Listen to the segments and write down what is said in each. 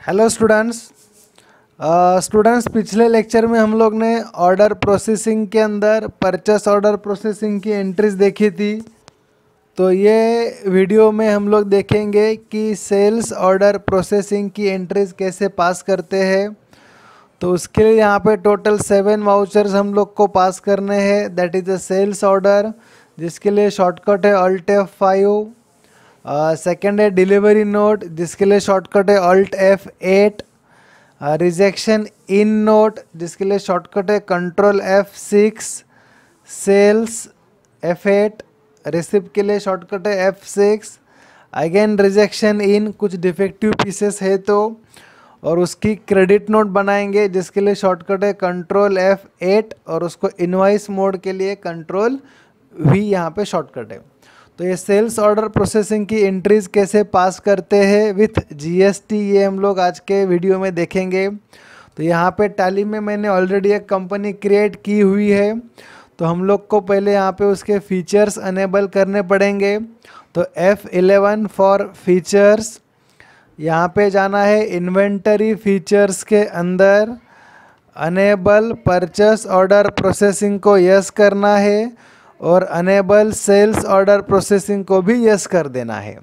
Hello students पिछले lecture में हम लोग ने ऑर्डर प्रोसेसिंग के अंदर परचेस ऑर्डर प्रोसेसिंग की एंट्रीज देखी थी। तो ये वीडियो में हम लोग देखेंगे कि सेल्स ऑर्डर प्रोसेसिंग की एंट्रीज कैसे पास करते हैं। तो उसके लिए यहाँ पे टोटल 7 वाउचर्स हम लोग को पास करने हैं। That is the sales order, जिसके लिए शॉर्टकट है Alt F5। सेकेंड है डिलीवरी नोट, जिसके लिए शॉर्टकट है Alt F8। Rejection in note, जिसके लिए शॉर्टकट है control F6। Sales F8। Receipt के लिए शॉर्टकट है F6। अगेन रिजेक्शन इन, कुछ डिफेक्टिव पीसेस है तो, और उसकी क्रेडिट नोट बनाएंगे जिसके लिए शॉर्टकट है कंट्रोल F8, और उसको इनवॉइस मोड के लिए कंट्रोल V यहाँ पे शॉर्टकट है। तो ये सेल्स ऑर्डर प्रोसेसिंग की एंट्रीज कैसे पास करते हैं विथ GST, ये हम लोग आज के वीडियो में देखेंगे। तो यहाँ पे टैली में मैंने ऑलरेडी एक कंपनी क्रिएट की हुई है, तो हम लोग को पहले यहाँ पे उसके फीचर्स अनेबल करने पड़ेंगे। तो F11 फॉर फीचर्स, यहाँ पे जाना है इन्वेंटरी फीचर्स के अंदर, अनेबल परचेस ऑर्डर प्रोसेसिंग को यस करना है और अनेबल सेल्स ऑर्डर प्रोसेसिंग को भी यस कर देना है।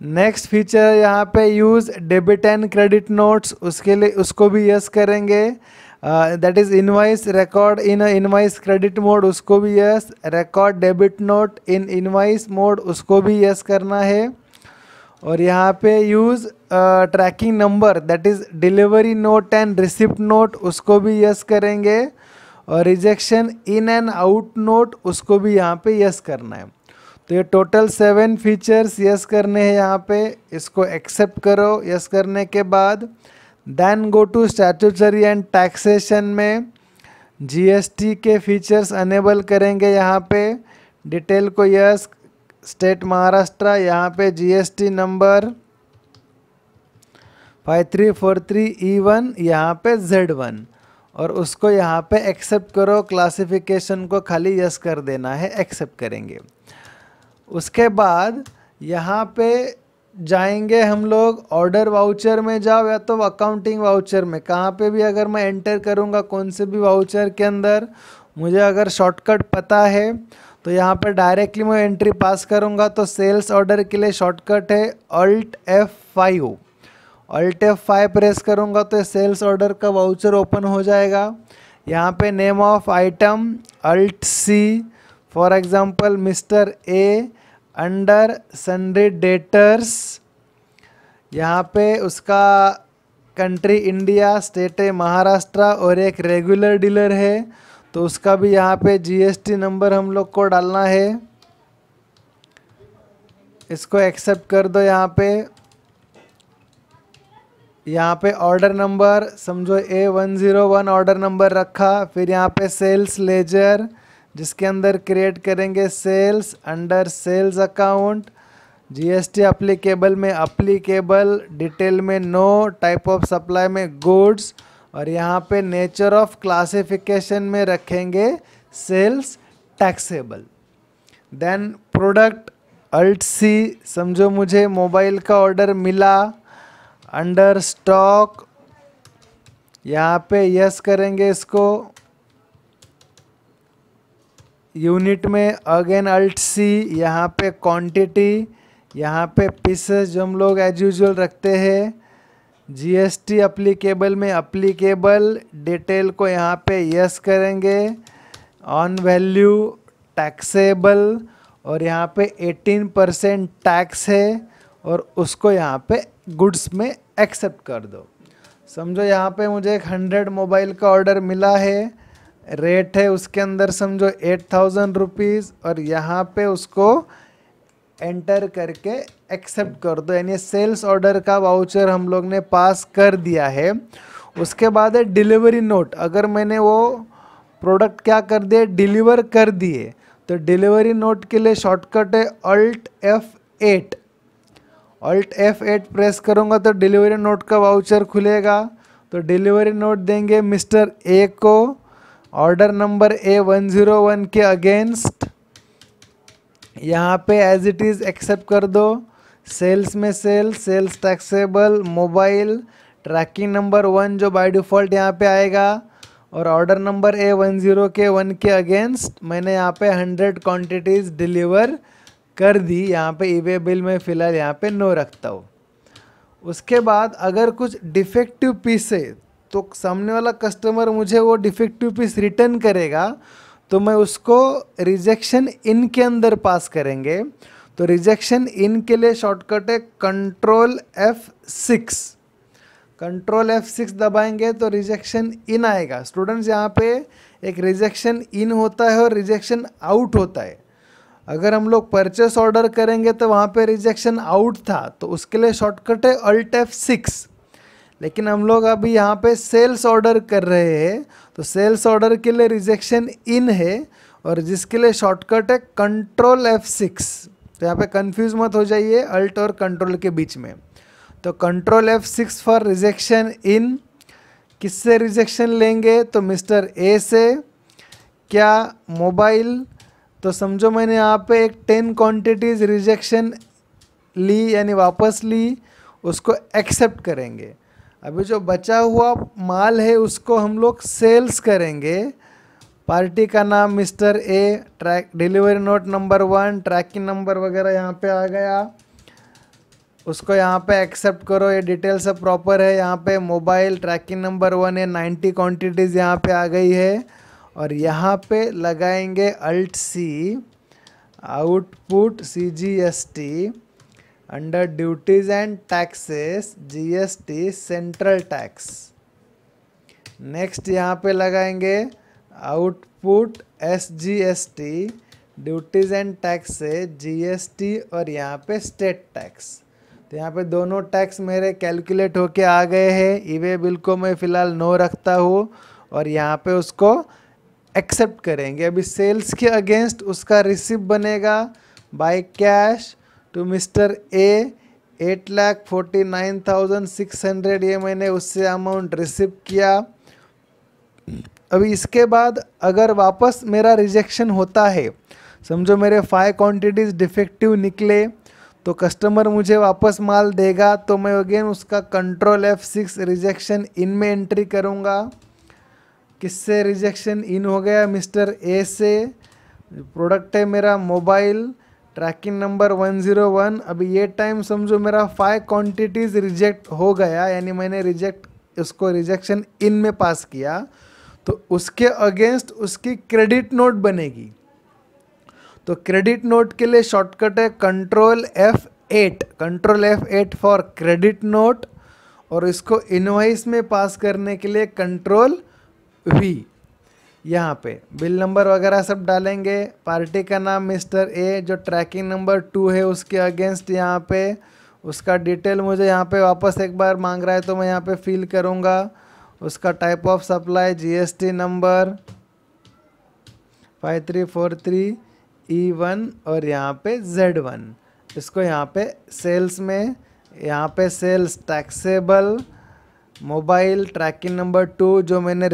नेक्स्ट फीचर यहाँ पे use debit and credit notes, उसके लिए उसको भी यस करेंगे। That is invoice record in invoice credit mode, उसको भी yes. Record debit note in invoice mode, उसको भी यस करना है। और यहाँ पे use tracking number, that is delivery note and receipt note, उसको भी यस करेंगे। और rejection in and out note, उसको भी यहाँ पे यस करना है। तो ये टोटल 7 फीचर्स यस करने हैं यहाँ पे। इसको एक्सेप्ट करो। यस करने के बाद then go to statutory and taxation में GST के फीचर्स अनेबल करेंगे। यहाँ पे डिटेल को यस, स्टेट महाराष्ट्र, यहाँ पे GST नंबर 5343E1, यहाँ पे Z1, और उसको यहाँ पे एक्सेप्ट करो। क्लासिफिकेशन को खाली यस कर देना है, एक्सेप्ट करेंगे। उसके बाद यहाँ पे जाएंगे हम लोग, ऑर्डर वाउचर में जाओ या तो अकाउंटिंग वाउचर में, कहाँ पे भी अगर मैं एंटर करूँगा कोई से भी वाउचर के अंदर, मुझे अगर शॉर्टकट पता है तो यहाँ पर डायरेक्टली मैं एंट्री पास करूँगा। तो सेल्स ऑर्डर के लिए शॉर्टकट है Alt F5। Alt F5 press करूँगा तो सेल्स ऑर्डर का वाउचर ओपन हो जाएगा। यहाँ पे name of item Alt C, for example mister A, under sundry debtors. यहाँ पे उसका कंट्री इंडिया, स्टेट है महाराष्ट्र, और एक रेगुलर डीलर है तो उसका भी यहाँ पे GST नंबर हम लोग को डालना है। इसको एक्सेप्ट कर दो। यहाँ पे ऑर्डर नंबर समझो A101 ऑर्डर नंबर रखा। फिर यहाँ पे सेल्स लेजर, जिसके अंदर क्रिएट करेंगे sales, under sales account, GST applicable में अप्लीकेबल, डिटेल में नो, टाइप ऑफ सप्लाई में गुड्स, और यहाँ पे नेचर ऑफ क्लासिफिकेशन में रखेंगे sales taxable. Then product Alt C, समझो मुझे मोबाइल का ऑर्डर मिला, अंडर स्टॉक, यहाँ पे यस करेंगे इसको। यूनिट में अगेन Alt C, यहाँ पे क्वांटिटी, यहाँ पे पीसेस जो हम लोग एज यूजुअल रखते हैं। GST अप्लीकेबल में अप्लीकेबल, डिटेल को यहाँ पे यस करेंगे। ऑन वैल्यू टैक्सेबल, और यहाँ पे 18% टैक्स है, और उसको यहाँ पे गुड्स में एक्सेप्ट कर दो। समझो यहाँ पे मुझे एक 100 मोबाइल का ऑर्डर मिला है, रेट है उसके अंदर समझो 8000 रुपीज़, और यहाँ पे उसको एंटर करके एक्सेप्ट कर दो। यानी सेल्स ऑर्डर का वाउचर हम लोग ने पास कर दिया है। उसके बाद है डिलीवरी नोट। अगर मैंने वो प्रोडक्ट क्या कर दिए, डिलीवर कर दिए, तो डिलीवरी नोट के लिए शॉर्टकट है Alt F8। Alt F8 press करूँगा तो डिलीवरी नोट का वाउचर खुलेगा। तो डिलीवरी नोट देंगे मिस्टर A को, ऑर्डर नंबर A101 के अगेंस्ट। यहाँ पे एज इट इज़ एक्सेप्ट कर दो। सेल्स में sales taxable, mobile, tracking number 1 जो बाय डिफ़ॉल्ट यहाँ पे आएगा, और ऑर्डर नंबर A10 के 1 के अगेंस्ट मैंने यहाँ पे 100 क्वांटिटीज़ डिलीवर कर दी। यहाँ पे ईबे बिल में फ़िलहाल यहाँ पे नो रखता हूँ। उसके बाद अगर कुछ डिफेक्टिव पीस है तो सामने वाला कस्टमर मुझे वो डिफेक्टिव पीस रिटर्न करेगा, तो मैं उसको रिजेक्शन इन के अंदर पास करेंगे। तो रिजेक्शन इन के लिए शॉर्टकट है Ctrl+F6। Ctrl+F6 दबाएंगे तो रिजेक्शन इन आएगा। स्टूडेंट्स, यहाँ पे एक रिजेक्शन इन होता है और रिजेक्शन आउट होता है। अगर हम लोग परचेस ऑर्डर करेंगे तो वहाँ पे रिजेक्शन आउट था, तो उसके लिए शॉर्टकट है Alt+F6। लेकिन हम लोग अभी यहाँ पे सेल्स ऑर्डर कर रहे हैं, तो सेल्स ऑर्डर के लिए रिजेक्शन इन है और जिसके लिए शॉर्टकट है Ctrl+F6। तो यहाँ पे कंफ्यूज मत हो जाइए अल्ट और कंट्रोल के बीच में। तो Ctrl+F6 फॉर रिजेक्शन इन। किससे रिजेक्शन लेंगे? तो मिस्टर ए से। क्या मोबाइल? तो समझो मैंने यहाँ पे एक 10 क्वांटिटीज़ रिजेक्शन ली यानी वापस ली, उसको एक्सेप्ट करेंगे। अभी जो बचा हुआ माल है उसको हम लोग सेल्स करेंगे। पार्टी का नाम mister A, track delivery note number 1, tracking number वगैरह यहाँ पे आ गया, उसको यहाँ पे एक्सेप्ट करो। ये डिटेल सब प्रॉपर है। यहाँ पे मोबाइल ट्रैकिंग नंबर 1 है, 90 क्वांटिटीज़ यहाँ पे आ गई है। और यहाँ पे लगाएंगे Alt+C, output CGST, under duties and taxes GST central tax. Next यहाँ पे लगाएंगे output SGST, duties and taxes GST, और यहाँ पे स्टेट टैक्स। तो यहाँ पे दोनों टैक्स मेरे कैलकुलेट होके आ गए हैं। ईवे बिल को मैं फ़िलहाल नो रखता हूँ और यहाँ पे उसको एक्सेप्ट करेंगे। अभी सेल्स के अगेंस्ट उसका रिसिप्ट बनेगा by cash to mister A, 8,49,600, ये मैंने उससे अमाउंट रिसिप्ट किया। अभी इसके बाद अगर वापस मेरा रिजेक्शन होता है, समझो मेरे 5 क्वांटिटीज़ डिफेक्टिव निकले, तो कस्टमर मुझे वापस माल देगा, तो मैं अगेन उसका Ctrl+F6 रिजेक्शन इन में एंट्री करूँगा। किससे रिजेक्शन इन हो गया? मिस्टर ए से। प्रोडक्ट है मेरा मोबाइल, ट्रैकिंग नंबर 101। अभी ये टाइम समझो मेरा 5 क्वांटिटीज़ रिजेक्ट हो गया, यानी मैंने उसको रिजेक्शन इन में पास किया, तो उसके अगेंस्ट उसकी क्रेडिट नोट बनेगी। तो क्रेडिट नोट के लिए शॉर्टकट है Ctrl+F8 फॉर क्रेडिट नोट, और इसको इनवॉइस में पास करने के लिए Ctrl+V। यहाँ पे बिल नंबर वगैरह सब डालेंगे। पार्टी का नाम मिस्टर ए, जो ट्रैकिंग नंबर 2 है उसके अगेंस्ट यहाँ पे उसका डिटेल मुझे यहाँ पे वापस एक बार मांग रहा है, तो मैं यहाँ पे फिल करूँगा। उसका type of supply GST number 5343E1 और यहाँ पे Z1। इसको यहाँ पे सेल्स में, यहाँ पे sales taxable, mobile tracking number 2 जो मैंने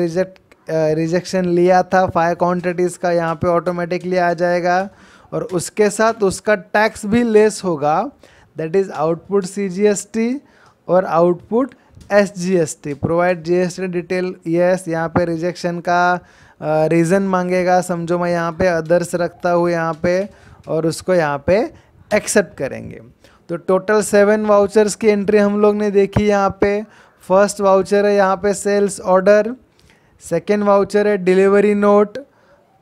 रिजेक्शन लिया था 5 क्वांटिटीज़ का, यहाँ पे ऑटोमेटिकली आ जाएगा। और उसके साथ उसका टैक्स भी लेस होगा, दैट इज़ आउटपुट CGST और output SGST। Provide GST detail, yes. यहाँ पे रिजेक्शन का रीज़न मांगेगा, समझो मैं यहाँ पे अदर्स रखता हूँ यहाँ पे, और उसको यहाँ पे एक्सेप्ट करेंगे। तो टोटल 7 वाउचर्स की एंट्री हम लोग ने देखी। यहाँ पे फर्स्ट वाउचर है यहाँ पे सेल्स ऑर्डर, सेकेंड वाउचर है डिलीवरी नोट,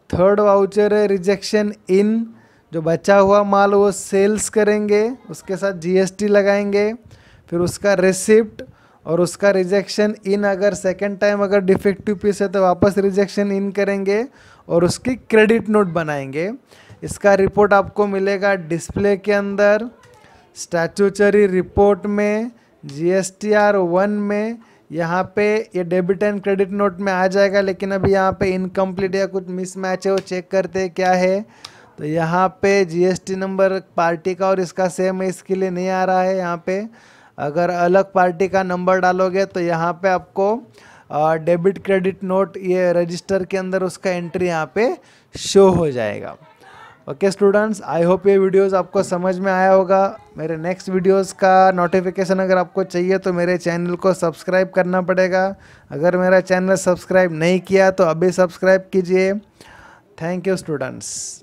थर्ड वाउचर है रिजेक्शन इन, जो बचा हुआ माल वो सेल्स करेंगे, उसके साथ GST लगाएंगे, फिर उसका रिसिप्ट और उसका रिजेक्शन इन। अगर सेकेंड टाइम अगर डिफेक्टिव पीस है तो वापस रिजेक्शन इन करेंगे और उसकी क्रेडिट नोट बनाएंगे। इसका रिपोर्ट आपको मिलेगा डिस्प्ले के अंदर, स्टैट्यूटरी रिपोर्ट में, GSTR 1 में। यहाँ पे ये डेबिट एंड क्रेडिट नोट में आ जाएगा, लेकिन अभी यहाँ पे इनकम्प्लीट या कुछ मिसमैच है, वो चेक करते हैं क्या है। तो यहाँ पे GST नंबर पार्टी का और इसका सेम है, इसके लिए नहीं आ रहा है। यहाँ पे अगर अलग पार्टी का नंबर डालोगे तो यहाँ पे आपको डेबिट क्रेडिट नोट ये रजिस्टर के अंदर उसका एंट्री यहाँ पे शो हो जाएगा। ओके स्टूडेंट्स, आई होप ये वीडियोस आपको समझ में आया होगा। मेरे नेक्स्ट वीडियोस का नोटिफिकेशन अगर आपको चाहिए तो मेरे चैनल को सब्सक्राइब करना पड़ेगा। अगर मेरा चैनल सब्सक्राइब नहीं किया तो अभी सब्सक्राइब कीजिए। Thank you students.